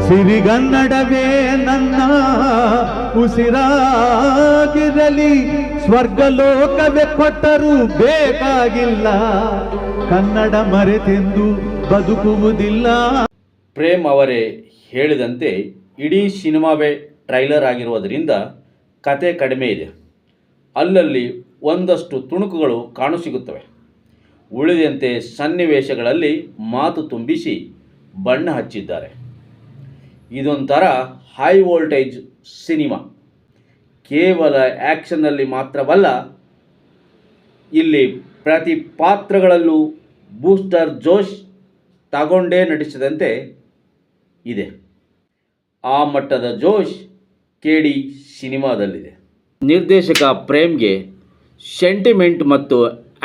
ಸಿರಿಗನ್ನಡವೇ ನನ್ನ ಉಸಿರಾಗಿರಲಿ, ಸ್ವರ್ಗಲೋಕವೇ ಕೊಟ್ಟರೂ ಬೇಕಾಗಿಲ್ಲ, ಕನ್ನಡ ಮರೆತೆಂದು ಬದುಕುವುದಿಲ್ಲ. ಪ್ರೇಮ್ ಅವರೇ ಹೇಳಿದಂತೆ ಇಡೀ ಸಿನಿಮಾವೇ ಟ್ರೈಲರ್ ಆಗಿರುವುದರಿಂದ ಕತೆ ಕಡಿಮೆ ಇದೆ. ಅಲ್ಲಲ್ಲಿ ಒಂದಷ್ಟು ತುಣುಕುಗಳು ಕಾಣಸಿಗುತ್ತವೆ. ಉಳಿದಂತೆ ಸನ್ನಿವೇಶಗಳಲ್ಲಿ ಮಾತು ತುಂಬಿಸಿ ಬಣ್ಣ ಹಚ್ಚಿದ್ದಾರೆ. ಇದೊಂಥರ ಹೈ ವೋಲ್ಟೇಜ್ ಸಿನಿಮಾ. ಕೇವಲ ಆ್ಯಕ್ಷನ್ನಲ್ಲಿ ಮಾತ್ರವಲ್ಲ, ಇಲ್ಲಿ ಪ್ರತಿ ಪಾತ್ರಗಳಲ್ಲೂ ಬೂಸ್ಟರ್ ಜೋಶ್ ತಗೊಂಡೇ ನಟಿಸಿದಂತೆ ಇದೆ. ಆ ಮಟ್ಟದ ಜೋಶ್ KD ಸಿನಿಮಾದಲ್ಲಿದೆ. ನಿರ್ದೇಶಕ ಪ್ರೇಮ್ಗೆ ಸೆಂಟಿಮೆಂಟ್ ಮತ್ತು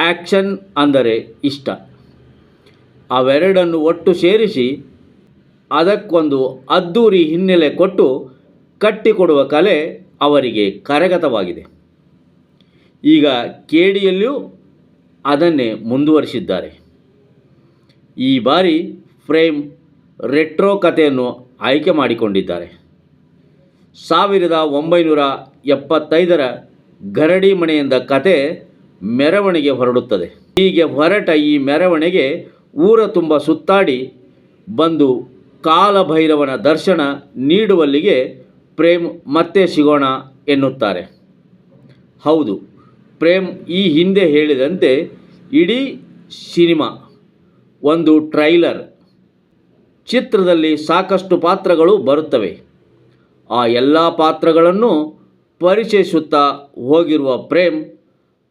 ಆ್ಯಕ್ಷನ್ ಅಂದರೆ ಇಷ್ಟ. ಅವೆರಡನ್ನು ಒಟ್ಟು ಸೇರಿಸಿ ಅದಕ್ಕೊಂದು ಅದ್ಧೂರಿ ಹಿನ್ನೆಲೆ ಕೊಟ್ಟು ಕಟ್ಟಿಕೊಡುವ ಕಲೆ ಅವರಿಗೆ ಕರಗತವಾಗಿದೆ. ಈಗ KDಯಲ್ಲಿಯೂ ಅದನ್ನೇ ಮುಂದುವರಿಸಿದ್ದಾರೆ. ಈ ಬಾರಿ ಪ್ರೇಮ್ ರೆಟ್ರೋ ಕಥೆಯನ್ನು ಆಯ್ಕೆ ಮಾಡಿಕೊಂಡಿದ್ದಾರೆ. 1975ರ ಗರಡಿ ಮನೆಯಿಂದ ಕತೆ ಮೆರವಣಿಗೆ ಹೊರಡುತ್ತದೆ. ಹೀಗೆ ಹೊರಟ ಈ ಮೆರವಣಿಗೆ ಊರ ತುಂಬ ಸುತ್ತಾಡಿ ಬಂದು ಕಾಲಭೈರವನ ದರ್ಶನ ನೀಡುವಲ್ಲಿಗೆ ಪ್ರೇಮ್ ಮತ್ತೆ ಸಿಗೋಣ ಎನ್ನುತ್ತಾರೆ. ಹೌದು, ಪ್ರೇಮ್ ಈ ಹಿಂದೆ ಹೇಳಿದಂತೆ ಇಡೀ ಸಿನಿಮಾ ಒಂದು ಟ್ರೈಲರ್. ಚಿತ್ರದಲ್ಲಿ ಸಾಕಷ್ಟು ಪಾತ್ರಗಳು ಬರುತ್ತವೆ. ಆ ಎಲ್ಲ ಪಾತ್ರಗಳನ್ನು ಪರಿಚಯಿಸುತ್ತಾ ಹೋಗಿರುವ ಪ್ರೇಮ್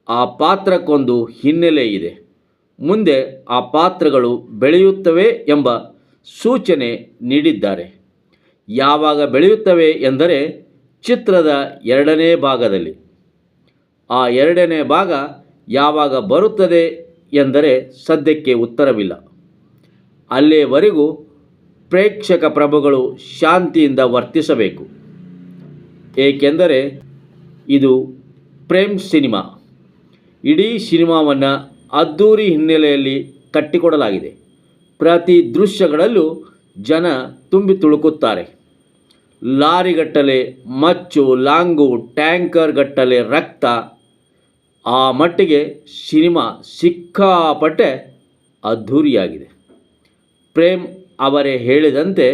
ಆ ಪಾತ್ರಕ್ಕೊಂದು ಹಿನ್ನೆಲೆ ಇದೆ, ಮುಂದೆ ಆ ಪಾತ್ರಗಳು ಬೆಳೆಯುತ್ತವೆ ಎಂಬ ಸೂಚನೆ ನೀಡಿದ್ದಾರೆ. ಯಾವಾಗ ಬೆಳೆಯುತ್ತವೆ ಎಂದರೆ ಚಿತ್ರದ 2ನೇ ಭಾಗದಲ್ಲಿ. ಆ 2ನೇ ಭಾಗ ಯಾವಾಗ ಬರುತ್ತದೆ ಎಂದರೆ ಸದ್ಯಕ್ಕೆ ಉತ್ತರವಿಲ್ಲ. ಅಲ್ಲಿಯವರೆಗೂ ಪ್ರೇಕ್ಷಕ ಪ್ರಭುಗಳು ಶಾಂತಿಯಿಂದ ವರ್ತಿಸಬೇಕು. ಏಕೆಂದರೆ ಇದು ಪ್ರೇಮ್ ಸಿನಿಮಾ. ಇಡೀ ಸಿನಿಮಾವನ್ನು ಅದ್ಧೂರಿ ಹಿನ್ನೆಲೆಯಲ್ಲಿ ಕಟ್ಟಿಕೊಡಲಾಗಿದೆ. ಪ್ರತಿ ದೃಶ್ಯಗಳಲ್ಲೂ ಜನ ತುಂಬಿ ತುಳುಕುತ್ತಾರೆ. ಲಾರಿಗಟ್ಟಲೆ ಮಚ್ಚು, ಲಾಂಗು, ಟ್ಯಾಂಕರ್ ಗಟ್ಟಲೆ ರಕ್ತ. ಆ ಮಟ್ಟಿಗೆ ಸಿನಿಮಾ ಸಿಕ್ಕಾಪಟ್ಟೆ ಅದ್ಧೂರಿಯಾಗಿದೆ. ಪ್ರೇಮ್ ಅವರೇ ಹೇಳಿದಂತೆ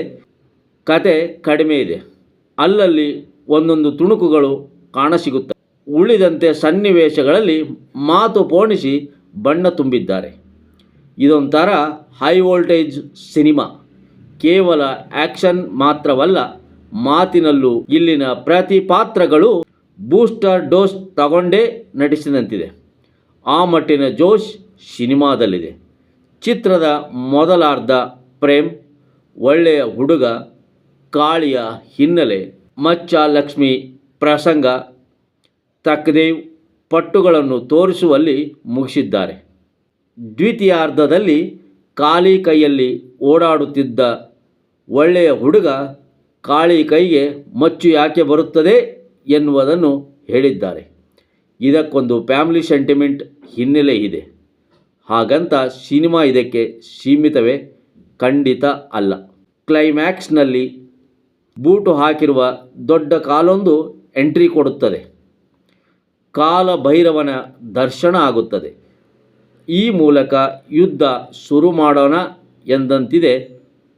ಕತೆ ಕಡಿಮೆ ಇದೆ. ಅಲ್ಲಲ್ಲಿ ಒಂದೊಂದು ತುಣುಕುಗಳು ಕಾಣಸಿಗುತ್ತವೆ. ಉಳಿದಂತೆ ಸನ್ನಿವೇಶಗಳಲ್ಲಿ ಮಾತು ಪೋಣಿಸಿ ಬಣ್ಣ ತುಂಬಿದ್ದಾರೆ. ಇದೊಂಥರ ಹೈ ವೋಲ್ಟೇಜ್ ಸಿನಿಮಾ. ಕೇವಲ ಆ್ಯಕ್ಷನ್ ಮಾತ್ರವಲ್ಲ, ಮಾತಿನಲ್ಲೂ ಇಲ್ಲಿನ ಪ್ರತಿ ಪಾತ್ರಗಳು ಬೂಸ್ಟರ್ ಡೋಸ್ ತಗೊಂಡೇ ನಟಿಸಿದಂತಿದೆ. ಆ ಮಟ್ಟಿನ ಜೋಶ್ ಸಿನಿಮಾದಲ್ಲಿದೆ. ಚಿತ್ರದ ಮೊದಲಾರ್ಧ ಪ್ರೇಮ್ ಒಳ್ಳೆಯ ಹುಡುಗ, ಕಾಳಿಯ ಹಿನ್ನೆಲೆ, ಮಚ್ಚ ಲಕ್ಷ್ಮಿ ಪ್ರಸಂಗ, ತಕ್ದೇವ್ ಪಟ್ಟುಗಳನ್ನು ತೋರಿಸುವಲ್ಲಿ ಮುಗಿಸಿದ್ದಾರೆ. ದ್ವಿತೀಯಾರ್ಧದಲ್ಲಿ ಖಾಲಿ ಕೈಯಲ್ಲಿ ಓಡಾಡುತ್ತಿದ್ದ ಒಳ್ಳೆಯ ಹುಡುಗ ಕಾಳಿ ಕೈಗೆ ಮಚ್ಚು ಯಾಕೆ ಬರುತ್ತದೆ ಎನ್ನುವುದನ್ನು ಹೇಳಿದ್ದಾರೆ. ಇದಕ್ಕೊಂದು ಫ್ಯಾಮಿಲಿ ಸೆಂಟಿಮೆಂಟ್ ಹಿನ್ನೆಲೆ ಇದೆ. ಹಾಗಂತ ಸಿನಿಮಾ ಇದಕ್ಕೆ ಸೀಮಿತವೇ? ಖಂಡಿತ ಅಲ್ಲ. ಕ್ಲೈಮ್ಯಾಕ್ಸ್ನಲ್ಲಿ ಬೂಟು ಹಾಕಿರುವ ದೊಡ್ಡ ಕಾಲೊಂದು ಎಂಟ್ರಿ ಕೊಡುತ್ತದೆ. ಕಾಲಭೈರವನ ದರ್ಶನ ಆಗುತ್ತದೆ. ಈ ಮೂಲಕ ಯುದ್ಧ ಶುರು ಮಾಡೋಣ ಎಂದಂತಿದೆ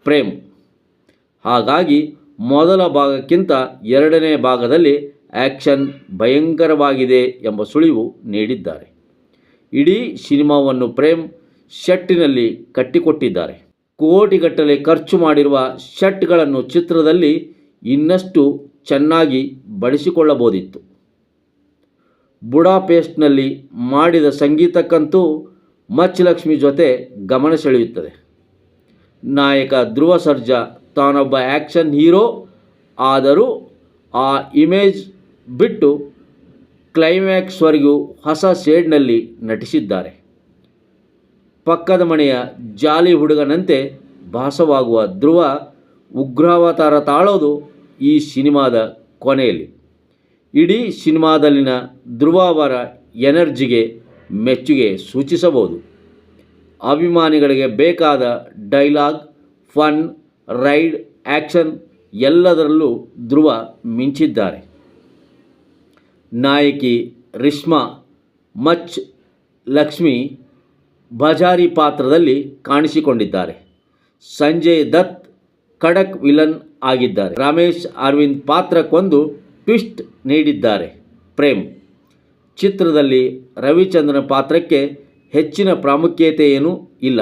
ಪ್ರೇಮ್. ಹಾಗಾಗಿ ಮೊದಲ ಭಾಗಕ್ಕಿಂತ 2ನೇ ಭಾಗದಲ್ಲಿ ಆ್ಯಕ್ಷನ್ ಭಯಂಕರವಾಗಿದೆ ಎಂಬ ಸುಳಿವು ನೀಡಿದ್ದಾರೆ. ಇಡೀ ಸಿನಿಮಾವನ್ನು ಪ್ರೇಮ್ ಶೆಟ್ಟಿನಲ್ಲಿ ಕಟ್ಟಿಕೊಟ್ಟಿದ್ದಾರೆ. ಕೋಟಿಗಟ್ಟಲೆ ಖರ್ಚು ಮಾಡಿರುವ ಶೆಟ್ಗಳನ್ನು ಚಿತ್ರದಲ್ಲಿ ಇನ್ನಷ್ಟು ಚೆನ್ನಾಗಿ ಬಳಸಿಕೊಳ್ಳಬಹುದಿತ್ತು. ಬುಡಾಪೆಸ್ಟ್ನಲ್ಲಿ ಮಾಡಿದ ಸಂಗೀತಕ್ಕಂತೂ ಮಚ್ ಲಕ್ಷ್ಮಿ ಜೊತೆ ಗಮನ ಸೆಳೆಯುತ್ತದೆ. ನಾಯಕ ಧ್ರುವ ಸರ್ಜಾ ತಾನೊಬ್ಬ ಆ್ಯಕ್ಷನ್ ಹೀರೋ ಆದರೂ ಆ ಇಮೇಜ್ ಬಿಟ್ಟು ಕ್ಲೈಮ್ಯಾಕ್ಸ್ವರೆಗೂ ಹೊಸ ಶೇಡ್ನಲ್ಲಿ ನಟಿಸಿದ್ದಾರೆ. ಪಕ್ಕದ ಮನೆಯ ಜಾಲಿ ಹುಡುಗನಂತೆ ಭಾಸವಾಗುವ ಧ್ರುವ ಉಗ್ರಾವತಾರ ತಾಳೋದು ಈ ಸಿನಿಮಾದ ಕೊನೆಯಲ್ಲಿ. ಇಡೀ ಸಿನಿಮಾದಲ್ಲಿನ ಧ್ರುವ ಅವರ ಎನರ್ಜಿಗೆ ಮೆಚ್ಚುಗೆ ಸೂಚಿಸಬಹುದು. ಅಭಿಮಾನಿಗಳಿಗೆ ಬೇಕಾದ ಡೈಲಾಗ್, ಫನ್, ರೈಡ್, ಆ್ಯಕ್ಷನ್ ಎಲ್ಲದರಲ್ಲೂ ಧ್ರುವ ಮಿಂಚಿದ್ದಾರೆ. ನಾಯಕಿ ರಿಷ್ಮಾ ಮಚ್ ಲಕ್ಷ್ಮಿ ಬಜಾರಿ ಪಾತ್ರದಲ್ಲಿ ಕಾಣಿಸಿಕೊಂಡಿದ್ದಾರೆ. ಸಂಜಯ್ ದತ್ ಖಡಕ್ ವಿಲನ್ ಆಗಿದ್ದಾರೆ. ರಮೇಶ್ ಅರವಿಂದ್ ಪಾತ್ರಕ್ಕೊಂದು ಟ್ವಿಸ್ಟ್ ನೀಡಿದ್ದಾರೆ. ಪ್ರೇಮ್ ಚಿತ್ರದಲ್ಲಿ ರವಿಚಂದ್ರನ್ ಪಾತ್ರಕ್ಕೆ ಹೆಚ್ಚಿನ ಪ್ರಾಮುಖ್ಯತೆ ಏನೂ ಇಲ್ಲ.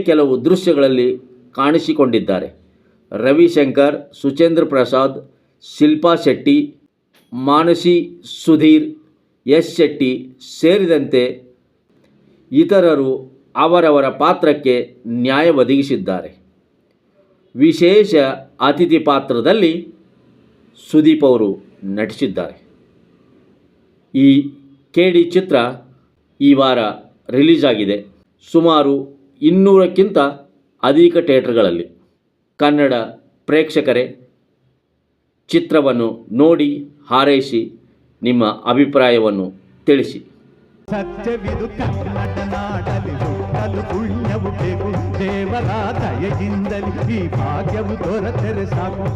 ಕೆಲವು ದೃಶ್ಯಗಳಲ್ಲಿ ಕಾಣಿಸಿಕೊಂಡಿದ್ದಾರೆ. ರವಿಶಂಕರ್, ಸುಚೇಂದ್ರ ಪ್ರಸಾದ್, ಶಿಲ್ಪಾ ಶೆಟ್ಟಿ, ಮಾನಸಿ, ಸುಧೀರ್, ಯಶ್ ಶೆಟ್ಟಿ ಸೇರಿದಂತೆ ಇತರರು ಅವರವರ ಪಾತ್ರಕ್ಕೆ ನ್ಯಾಯ ಒದಗಿಸಿದ್ದಾರೆ. ವಿಶೇಷ ಅತಿಥಿ ಪಾತ್ರದಲ್ಲಿ ಸುದೀಪ್ ಅವರು ನಟಿಸಿದ್ದಾರೆ. ಈ ಕೇಡಿ ಚಿತ್ರ ಈ ವಾರ ರಿಲೀಸ್ ಆಗಿದೆ. ಸುಮಾರು 200ಕ್ಕಿಂತ ಅಧಿಕ ಥಿಯೇಟರ್ಗಳಲ್ಲಿ. ಕನ್ನಡ ಪ್ರೇಕ್ಷಕರೇ, ಚಿತ್ರವನ್ನು ನೋಡಿ ಹಾರೈಸಿ ನಿಮ್ಮ ಅಭಿಪ್ರಾಯವನ್ನು ತಿಳಿಸಿ. ಸತ್ಯವಿದು ಕನ್ನಡ ನಾಡಲಿ ಹುಟ್ಟಲು ಪುಣ್ಯವು ಬೇಕು. ದೇವರ ದಯೆಯಿಂದಲೇ ಈ ಭಾಗ್ಯವು ದೊರೆತರೆ ಸಾಕು.